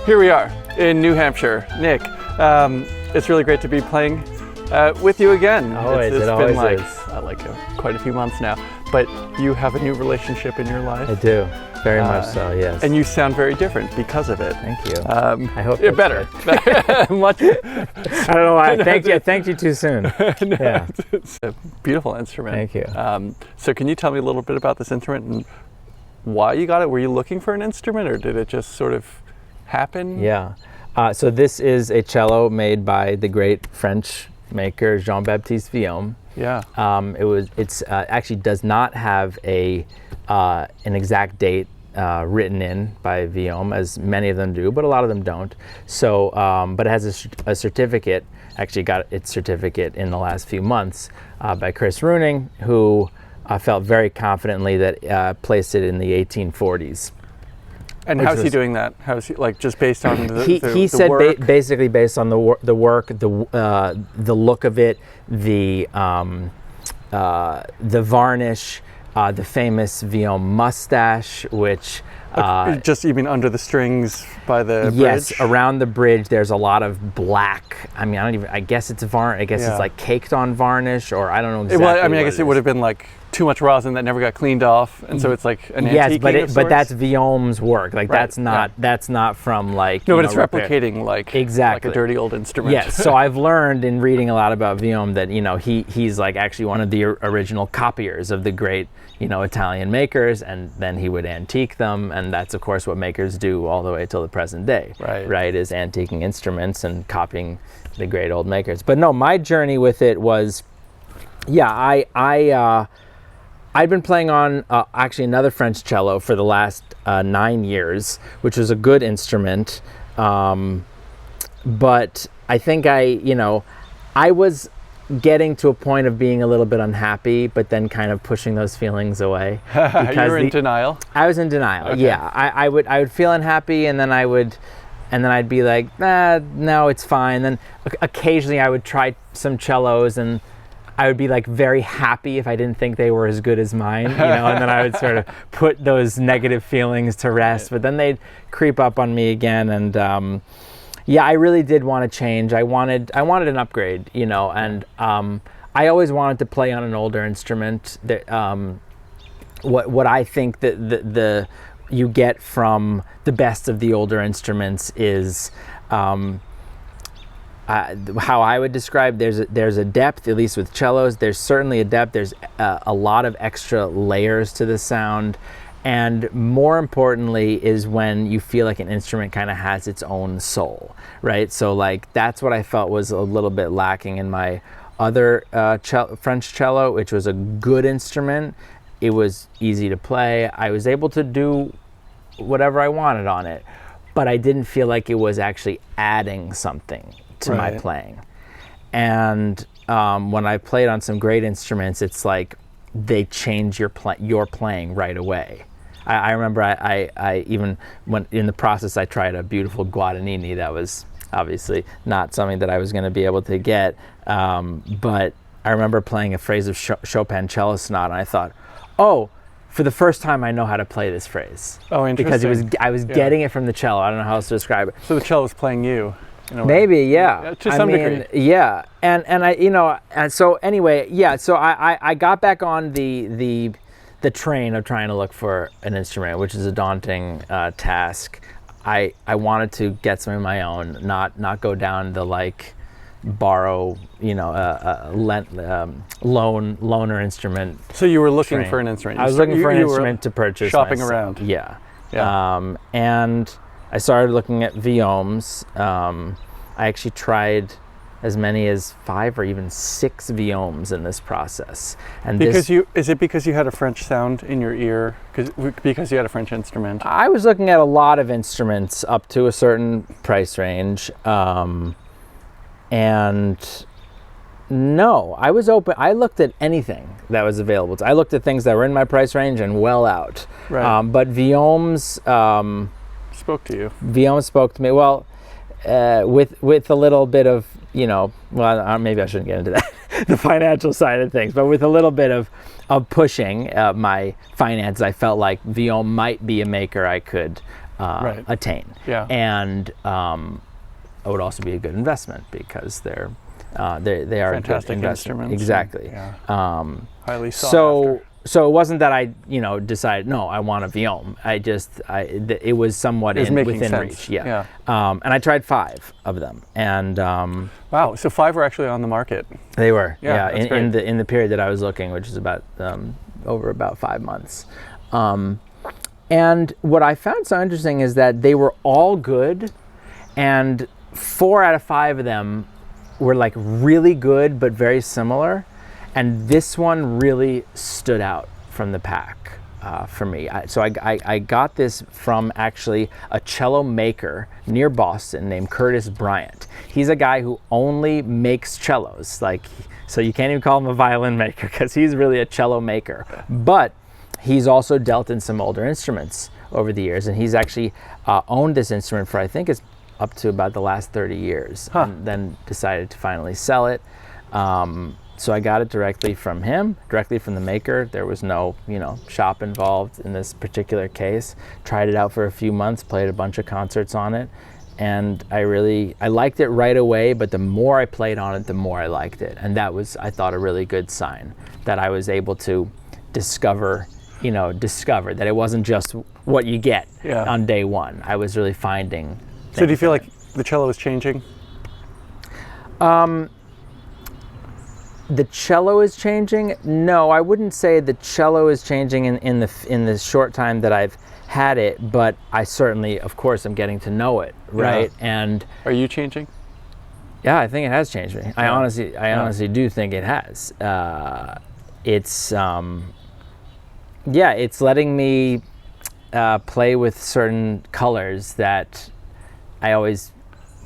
Here we are in New Hampshire. Nick, it's really great to be playing with you again. Always, it's it always been is. Quite a few months now, but you have a new relationship in your life. I do, very much so, yes. And you sound very different because of it. Thank you. I hope you're better. Much. I don't know why. I thanked you too soon. No, Yeah. It's a beautiful instrument. Thank you. So can you tell me a little bit about this instrument and why you got it? Were you looking for an instrument, or did it just sort of happen? Yeah. So this is a cello made by the great French maker Jean-Baptiste Vuillaume. Yeah. It's actually does not have an exact date written in by Vuillaume, as many of them do, but a lot of them don't. So, but it has a certificate. Actually, got its certificate in the last few months by Chris Runing, who felt very confidently that placed it in the 1840s. And how's he doing that? How's he, like, just based on the he said work? Basically based on the work, the look of it, the varnish, the famous Vuillaume mustache, which just even under the strings by the yes, bridge? Around the bridge there's a lot of black. I mean, I guess it's varnish. I guess it's like caked on varnish, or I don't know exactly. Well, I mean, I guess it would have been like too much rosin that never got cleaned off, and so it's like an antique. Yes, but that's Vuillaume's work. Like that's not from like. No, but it's replicating like exactly like a dirty old instrument. Yes. So I've learned in reading a lot about Vuillaume that he's like actually one of the original copiers of the great Italian makers, and then he would antique them, and that's of course what makers do all the way till the present day. Right. Is antiquing instruments and copying the great old makers. But no, my journey with it was, I'd been playing on actually another French cello for the last 9 years, which was a good instrument. But I think I was getting to a point of being a little bit unhappy, but then kind of pushing those feelings away. You were in denial? I was in denial, okay. Yeah. I would feel unhappy, and then I'd be like, no, it's fine. Then occasionally I would try some cellos, and I would be like very happy if I didn't think they were as good as mine, and then I would sort of put those negative feelings to rest, but then they'd creep up on me again. And I really did want to change. I wanted an upgrade, and I always wanted to play on an older instrument. What I think that you get from the best of the older instruments is how I would describe, there's a depth, at least with cellos. There's certainly a depth. There's a lot of extra layers to the sound, and more importantly is when you feel like an instrument kind of has its own soul, right? So like that's what I felt was a little bit lacking in my other French cello, which was a good instrument. It was easy to play. I was able to do whatever I wanted on it, but I didn't feel like it was actually adding something to my playing. And when I played on some great instruments, it's like they change your playing right away. I remember I even when in the process I tried a beautiful Guadagnini that was obviously not something that I was going to be able to get, but I remember playing a phrase of Chopin Cello Sonata, and I thought, oh, for the first time I know how to play this phrase. Oh, interesting. Because I was getting it from the cello. I don't know how else to describe it. So the cello was playing you. Maybe, yeah. To some degree. Yeah, and and so anyway, so I got back on the train of trying to look for an instrument, which is a daunting task. I wanted to get some of my own, not go down the borrow, loaner instrument. So you were looking train. For an instrument. I was looking for an instrument to purchase. Shopping myself. around. Yeah. Yeah. And I started looking at Vuillaume's. I actually tried as many as 5 or even 6 Vuillaumes in this process. And is it because you had a French sound in your ear? Because you had a French instrument? I was looking at a lot of instruments up to a certain price range. And no, I was open. I looked at anything that was available. I looked at things that were in my price range and well out. Right. But Vuillaume's spoke to you. Vuillaume spoke to me. Well, with a little bit of, maybe I shouldn't get into that, the financial side of things, but with a little bit of pushing my finances, I felt like Vuillaume might be a maker I could attain. Yeah. And it would also be a good investment because they are Fantastic a good investment. instruments. Exactly. Highly sought after. So it wasn't that I, decided, no, I want a Vuillaume. It was somewhat within sense. reach. Yeah. And I tried 5 of them, and wow, so 5 were actually on the market. they were, Yeah, that's great. in the period that I was looking, which is about over about 5 months. And what I found so interesting is that they were all good, and 4 out of 5 of them were like really good but very similar. And this one really stood out from the pack for me. So I got this from actually a cello maker near Boston named Curtis Bryant. He's a guy who only makes cellos. So you can't even call him a violin maker because he's really a cello maker. But he's also dealt in some older instruments over the years, and he's actually owned this instrument for, I think it's up to about the last 30 years, and then decided to finally sell it. So I got it directly from him, directly from the maker. There was no, shop involved in this particular case. Tried it out for a few months, played a bunch of concerts on it, and I liked it right away, but the more I played on it, the more I liked it. And that was, I thought, a really good sign that I was able to discover that it wasn't just what you get on day one. I was really finding. So do you feel like the cello is changing? The cello is changing? No, I wouldn't say the cello is changing in the short time that I've had it, but I certainly, of course, am getting to know it, right? Yeah. And are you changing? Yeah, I think it has changed me. I honestly do think it has. It's letting me play with certain colors that I always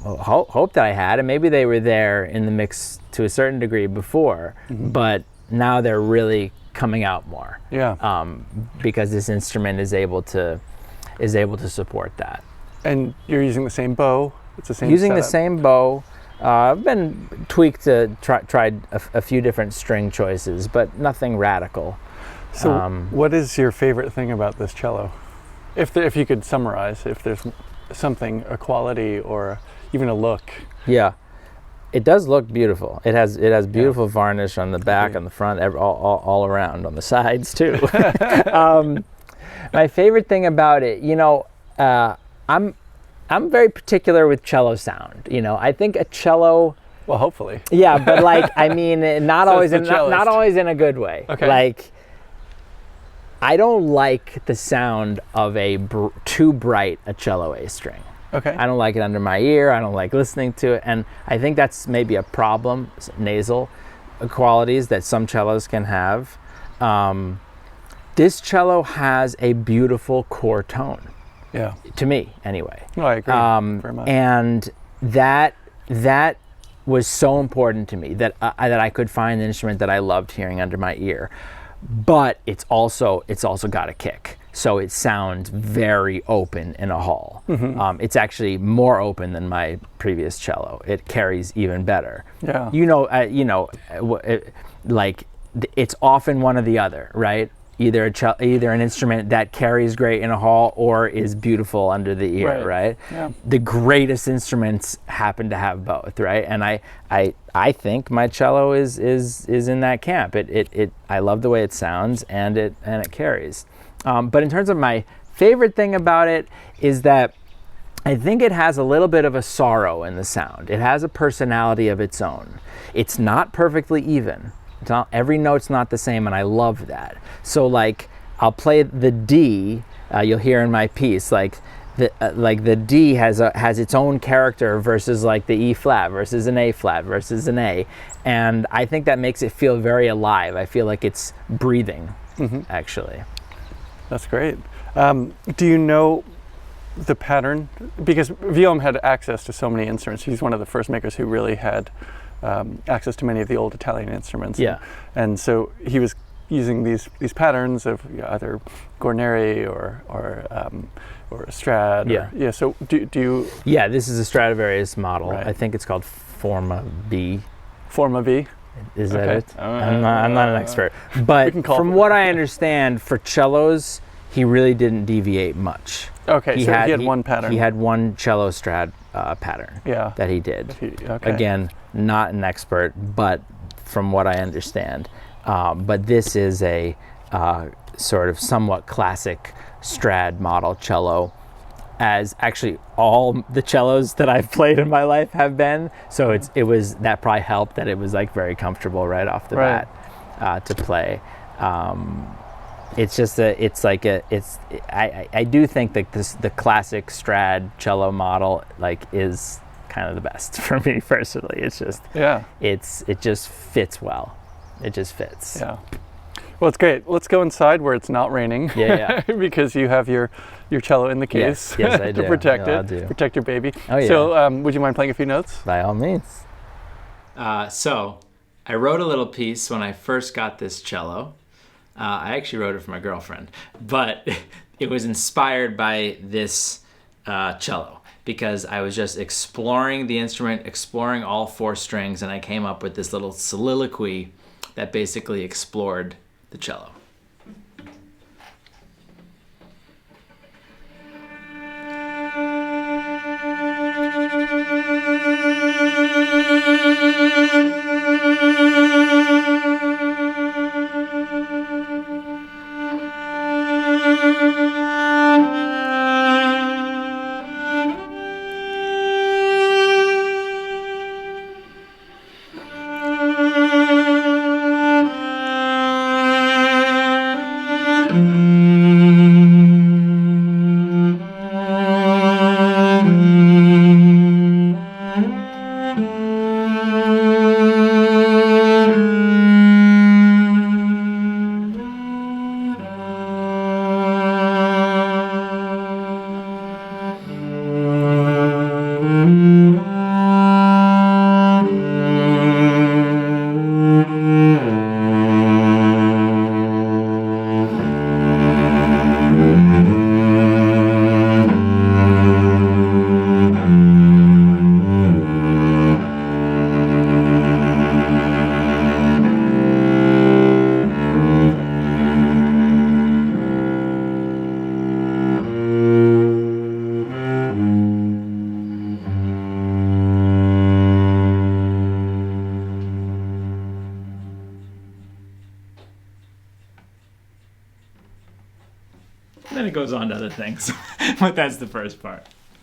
hope that I had, and maybe they were there in the mix to a certain degree before, but now they're really coming out more. Yeah. Because this instrument is able to support that. And you're using the same bow. It's the same. Using setup. the same bow. I've been tweaked tried a few different string choices, but nothing radical. So, what is your favorite thing about this cello? If you could summarize, if there's something, a quality or even a look. Yeah, it does look beautiful. It has beautiful varnish on the back, on the front, all around, on the sides too. My favorite thing about it, I'm very particular with cello sound. I think a cello. Well, hopefully. Yeah, but not So always it's the not always in a good way. Okay. I don't like the sound of too bright a cello A string. Okay. I don't like it under my ear. I don't like listening to it, and I think that's maybe a problem. Nasal qualities that some cellos can have. This cello has a beautiful core tone. Yeah. To me, anyway. No, I agree very much. And that was so important to me that I could find an instrument that I loved hearing under my ear. But it's also got a kick, so it sounds very open in a hall. It's actually more open than my previous cello. It carries even better. Yeah. It's often one or the other, right? Either an instrument that carries great in a hall or is beautiful under the ear, right? Yeah. The greatest instruments happen to have both, right? And I think my cello is in that camp. I love the way it sounds and it carries. But in terms of my favorite thing about it is that I think it has a little bit of a sorrow in the sound. It has a personality of its own. It's not perfectly even. Every note's not the same, and I love that. So I'll play the D. You'll hear in my piece the D has its own character versus the E flat versus an A flat versus an A, and I think that makes it feel very alive. I feel like it's breathing, actually. That's great. Do you know the pattern? Because Vuillaume had access to so many instruments. He's one of the first makers who really had access to many of the old Italian instruments. Yeah. And so he was using these patterns of either Guarneri or Strad. Yeah. Yeah. So do you? Yeah, this is a Stradivarius model. Right. I think it's called Forma B. Forma V. Is that Okay. it? I'm not an expert, but can call from it. what I understand, for cellos, he really didn't deviate much Okay, he had one pattern. He had one cello Strad pattern that he did. Okay. Again, not an expert, but from what I understand. But this is a sort of somewhat classic Strad model cello, as actually all the cellos that I've played in my life have been. So that probably helped that it was like very comfortable right off the bat to play. I do think that the classic Strad cello model like is kind of the best for me personally. It's just it just fits well. It just fits. Yeah. Well, it's great. Let's go inside where it's not raining. Yeah. Because you have your cello in the case. Yes, I do. To protect Yeah, it, protect your baby. Oh, yeah. So, would you mind playing a few notes? By all means. So I wrote a little piece when I first got this cello. I actually wrote it for my girlfriend, but it was inspired by this cello because I was just exploring the instrument, exploring all 4 strings, and I came up with this little soliloquy that basically explored the cello. Then it goes on to other things, but that's the first part.